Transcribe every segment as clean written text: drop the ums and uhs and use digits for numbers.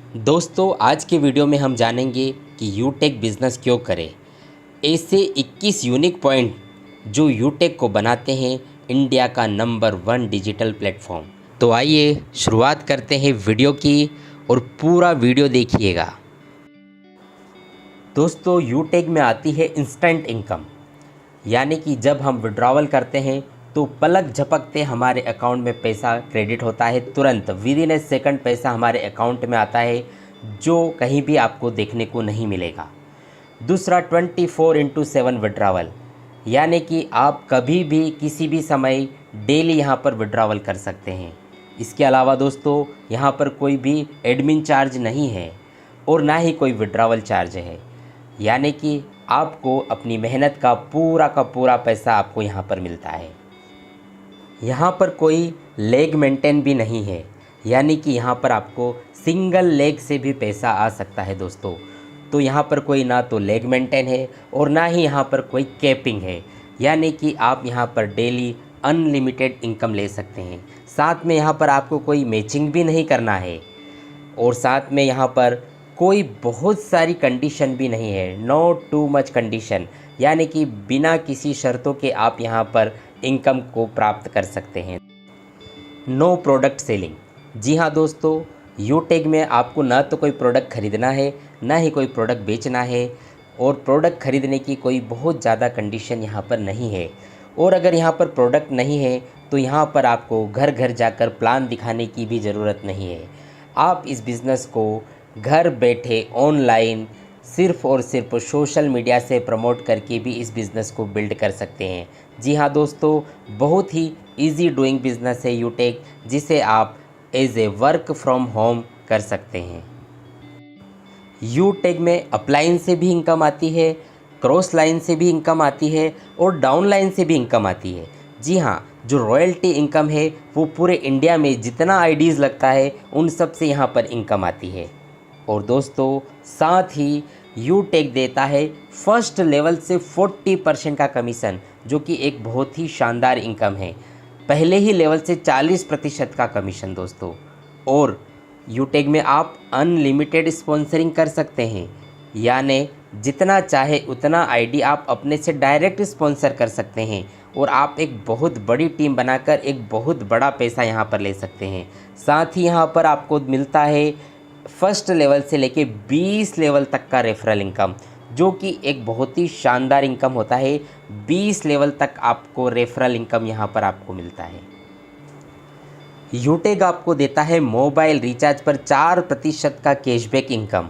दोस्तों, आज के वीडियो में हम जानेंगे कि यूटेक बिज़नेस क्यों करें। ऐसे 21 यूनिक पॉइंट जो यूटेक को बनाते हैं इंडिया का नंबर 1 डिजिटल प्लेटफॉर्म। तो आइए शुरुआत करते हैं वीडियो की और पूरा वीडियो देखिएगा। दोस्तों, यूटेक में आती है इंस्टेंट इनकम, यानी कि जब हम विड्रॉवल करते हैं तो पलक झपकते हमारे अकाउंट में पैसा क्रेडिट होता है। तुरंत विद इन ए सेकंड पैसा हमारे अकाउंट में आता है, जो कहीं भी आपको देखने को नहीं मिलेगा। दूसरा 24/7 विड्रॉवल, यानी कि आप कभी भी किसी भी समय डेली यहाँ पर विड्रॉवल कर सकते हैं। इसके अलावा दोस्तों, यहाँ पर कोई भी एडमिन चार्ज नहीं है और ना ही कोई विड्रॉवल चार्ज है, यानी कि आपको अपनी मेहनत का पूरा पैसा आपको यहाँ पर मिलता है। यहाँ पर कोई लेग मेंटेन भी नहीं है, यानी कि यहाँ पर आपको सिंगल लेग से भी पैसा आ सकता है दोस्तों। तो यहाँ पर कोई ना तो लेग मेंटेन है और ना ही यहाँ पर कोई कैपिंग है, यानी कि आप यहाँ पर डेली अनलिमिटेड इनकम ले सकते हैं। साथ में यहाँ पर आपको कोई मैचिंग भी नहीं करना है और साथ में यहाँ पर कोई बहुत सारी कंडीशन भी नहीं है, नो टू मच कंडीशन, यानी कि बिना किसी शर्तों के आप यहाँ पर इनकम को प्राप्त कर सकते हैं। No product selling. जी हाँ दोस्तों, यूटेक में आपको ना तो कोई प्रोडक्ट ख़रीदना है, ना ही कोई प्रोडक्ट बेचना है, और प्रोडक्ट ख़रीदने की कोई बहुत ज़्यादा कंडीशन यहाँ पर नहीं है। और अगर यहाँ पर प्रोडक्ट नहीं है तो यहाँ पर आपको घर घर जाकर प्लान दिखाने की भी ज़रूरत नहीं है। आप इस बिज़नेस को घर बैठे ऑनलाइन सिर्फ़ और सिर्फ सोशल मीडिया से प्रमोट करके भी इस बिज़नेस को बिल्ड कर सकते हैं। जी हाँ दोस्तों, बहुत ही इजी डूइंग बिज़नेस है यूटेक, जिसे आप as a work from home कर सकते हैं। यूटेक में अपलाइन से भी इनकम आती है, क्रॉस लाइन से भी इनकम आती है और डाउन लाइन से भी इनकम आती है। जी हाँ, जो रॉयल्टी इनकम है वो पूरे इंडिया में जितना आईडीज़ लगता है उन सब से यहाँ पर इनकम आती है। और दोस्तों, साथ ही यूटेक देता है फर्स्ट लेवल से 40% का कमीशन, जो कि एक बहुत ही शानदार इनकम है। पहले ही लेवल से 40% का कमीशन दोस्तों। और यूटेक में आप अनलिमिटेड स्पॉन्सरिंग कर सकते हैं, यानी जितना चाहे उतना आईडी आप अपने से डायरेक्ट स्पॉन्सर कर सकते हैं और आप एक बहुत बड़ी टीम बनाकर एक बहुत बड़ा पैसा यहाँ पर ले सकते हैं। साथ ही यहाँ पर आपको मिलता है फर्स्ट लेवल से लेके 20 लेवल तक का रेफरल इनकम, जो कि एक बहुत ही शानदार इनकम होता है। 20 लेवल तक आपको रेफरल इनकम यहाँ पर आपको मिलता है। यूटेक आपको देता है मोबाइल रिचार्ज पर 4% का कैशबैक इनकम।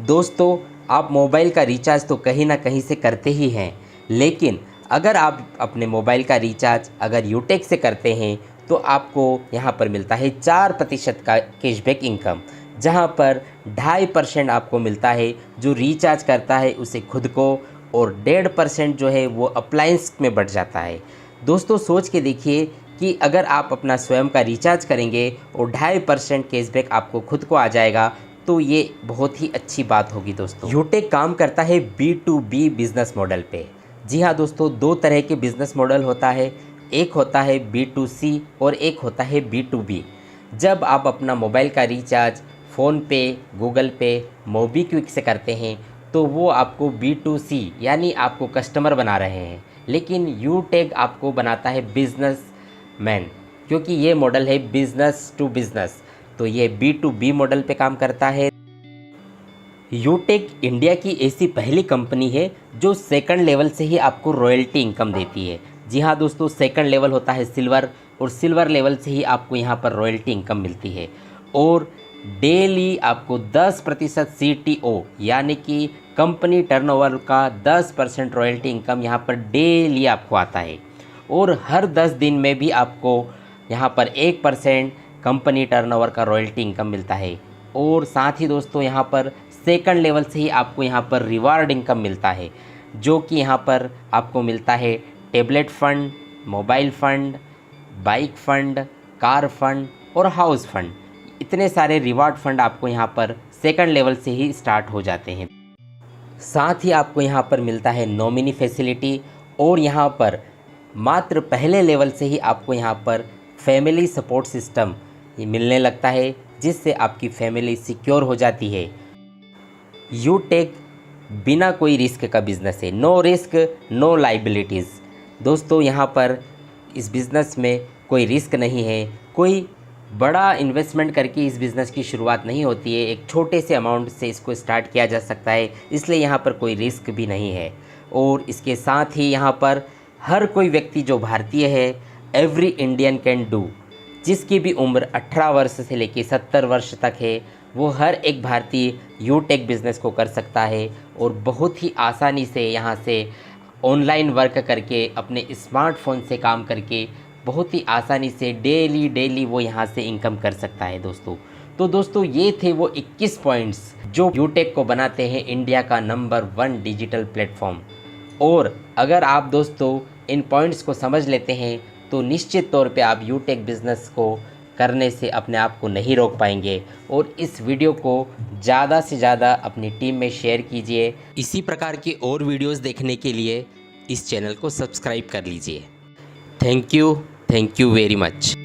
दोस्तों, आप मोबाइल का रिचार्ज तो कहीं ना कहीं से करते ही हैं, लेकिन अगर आप अपने मोबाइल का रिचार्ज अगर यूटेक से करते हैं तो आपको यहाँ पर मिलता है 4% का कैशबैक इनकम, जहाँ पर 2.5% आपको मिलता है जो रिचार्ज करता है उसे खुद को, और 1.5% जो है वो अप्लायंस में बढ़ जाता है। दोस्तों, सोच के देखिए कि अगर आप अपना स्वयं का रिचार्ज करेंगे और 2.5% कैशबैक आपको खुद को आ जाएगा, तो ये बहुत ही अच्छी बात होगी दोस्तों। यूटेक काम करता है B2B बिज़नेस मॉडल पे। जी हाँ दोस्तों, दो तरह के बिज़नेस मॉडल होता है, एक होता है B2C और एक होता है B2B। जब आप अपना मोबाइल का रिचार्ज फ़ोन पे, गूगल पे, मोबीक्विक से करते हैं तो वो आपको B2C यानी आपको कस्टमर बना रहे हैं, लेकिन यूटेक आपको बनाता है बिज़नेस मैन, क्योंकि ये मॉडल है बिज़नेस टू बिज़नेस, तो ये B2B मॉडल पे काम करता है। यूटेक इंडिया की ऐसी पहली कंपनी है जो सेकंड लेवल से ही आपको रॉयल्टी इनकम देती है। जी हाँ दोस्तों, सेकंड लेवल होता है सिल्वर, और सिल्वर लेवल से ही आपको यहाँ पर रॉयल्टी इनकम मिलती है। और डेली आपको 10% CTO यानी कि कंपनी टर्नओवर का 10% रॉयल्टी इनकम यहाँ पर डेली आपको आता है। और हर 10 दिन में भी आपको यहाँ पर 1% कंपनी टर्नओवर का रॉयल्टी इनकम मिलता है। और साथ ही दोस्तों, यहाँ पर सेकंड लेवल से ही आपको यहाँ पर रिवार्ड इनकम मिलता है, जो कि यहाँ पर आपको मिलता है tablet fund, mobile fund, bike fund, car fund और हाउस फ़ंड। इतने सारे रिवार्ड फ़ंड आपको यहाँ पर सेकंड लेवल से ही स्टार्ट हो जाते हैं। साथ ही आपको यहाँ पर मिलता है नॉमिनी फैसिलिटी, और यहाँ पर मात्र पहले लेवल से ही आपको यहाँ पर फैमिली सपोर्ट सिस्टम मिलने लगता है, जिससे आपकी फैमिली सिक्योर हो जाती है। यूटेक बिना कोई रिस्क का बिज़नेस है, नो रिस्क नो लाइबिलिटीज़। दोस्तों यहाँ पर इस बिज़नेस में कोई रिस्क नहीं है, कोई बड़ा इन्वेस्टमेंट करके इस बिज़नेस की शुरुआत नहीं होती है, एक छोटे से अमाउंट से इसको स्टार्ट किया जा सकता है, इसलिए यहाँ पर कोई रिस्क भी नहीं है। और इसके साथ ही यहाँ पर हर कोई व्यक्ति जो भारतीय है, एवरी इंडियन कैन डू, जिसकी भी उम्र 18 वर्ष से लेकर 70 वर्ष तक है, वो हर एक भारतीय यूटेक बिज़नेस को कर सकता है और बहुत ही आसानी से यहाँ से ऑनलाइन वर्क करके अपने स्मार्टफोन से काम करके बहुत ही आसानी से डेली वो यहाँ से इनकम कर सकता है दोस्तों। तो दोस्तों ये थे वो 21 पॉइंट्स जो यूटेक को बनाते हैं इंडिया का नंबर 1 डिजिटल प्लेटफॉर्म। और अगर आप दोस्तों इन पॉइंट्स को समझ लेते हैं तो निश्चित तौर पे आप यूटेक बिज़नेस को करने से अपने आप को नहीं रोक पाएंगे। और इस वीडियो को ज़्यादा से ज़्यादा अपनी टीम में शेयर कीजिए। इसी प्रकार की और वीडियोस देखने के लिए इस चैनल को सब्सक्राइब कर लीजिए। Thank you very much.